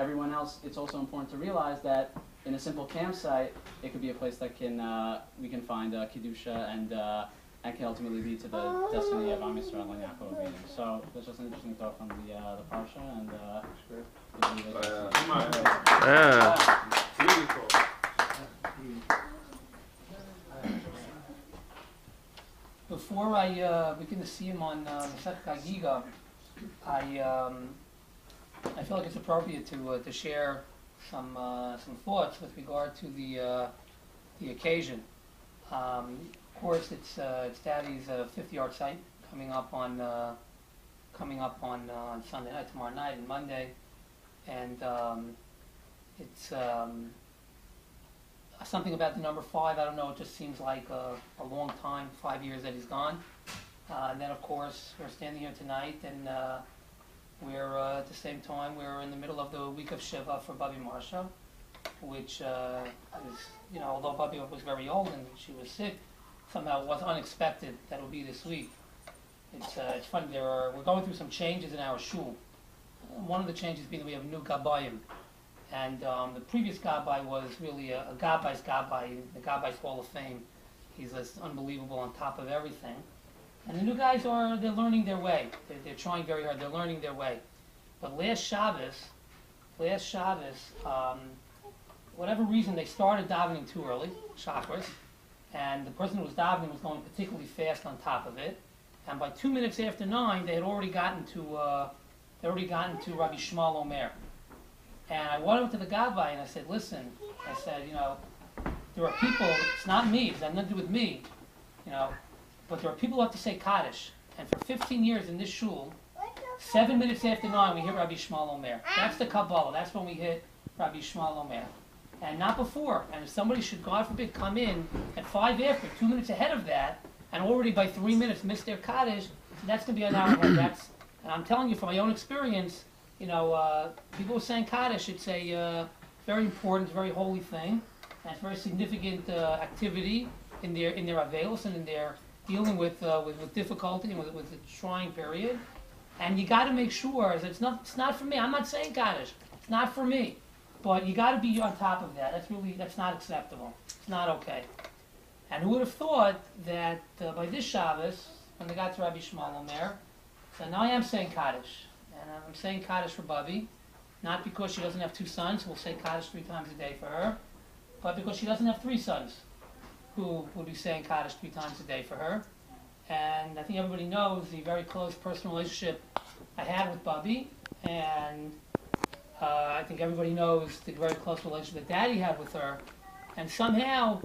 everyone else, it's also important to realize that in a simple campsite, it could be a place that we can find Kedusha and can ultimately lead to the destiny of Am Yisrael and Yaakov Avinu. So that's just an interesting thought from the Parsha, and before I begin to see him on Masech Chagiga, I feel like it's appropriate to share some thoughts with regard to the occasion. Of course, it's Daddy's 5th Yahrtzeit coming up on Sunday night, tomorrow night, and Monday, and it's something about the number 5. I don't know. It just seems like a long time, 5 years that he's gone. And then, of course, we're standing here tonight, and we're at the same time we're in the middle of the week of Shiva for Bubby Marsha, which is, although Bubby was very old and she was sick, somehow it was unexpected that it would be this week. It's funny. We're going through some changes in our shul. One of the changes being that we have a new gabbayim, and the previous gabbai was really a gabbai's gabbai, the gabbai's Hall of Fame. He's just unbelievable, on top of everything. And the new guys they're learning their way. They're trying very hard. They're learning their way. But last Shabbos, whatever reason, they started davening too early, chakras, and the person who was davening was going particularly fast on top of it. And by 2 minutes after 9, they had already gotten to Rabbi Shmuel Omer. And I went up to the gabbai and I said, "Listen," I said, there are people. It's not me. It's got nothing to do with me, But there are people who have to say Kaddish. And for 15 years in this shul, 7 minutes after 9, we hit Rabbi Shmuel Omer. That's the Kabbalah. That's when we hit Rabbi Shmuel Omer. And not before. And if somebody should, God forbid, come in at 5 after, 2 minutes ahead of that, and already by 3 minutes miss their Kaddish, that's going to be an hour ahead. And I'm telling you from my own experience, people who saying Kaddish, it's a very important, very holy thing. And it's a very significant activity in their Avelos and in their dealing with difficulty and with the trying period, and you got to make sure that it's not for me. I'm not saying Kaddish. It's not for me, but you got to be on top of that. That's not acceptable. It's not okay. And who would have thought that by this Shabbos, when they got to Rabbi Shmuel Omer, so now I am saying Kaddish, and I'm saying Kaddish for Bubby, not because she doesn't have 2 sons. We'll say Kaddish 3 times a day for her, but because she doesn't have 3 sons who will be saying Kaddish 3 times a day for her. And I think everybody knows the very close personal relationship I had with Bubby, and I think everybody knows the very close relationship that Daddy had with her. And somehow,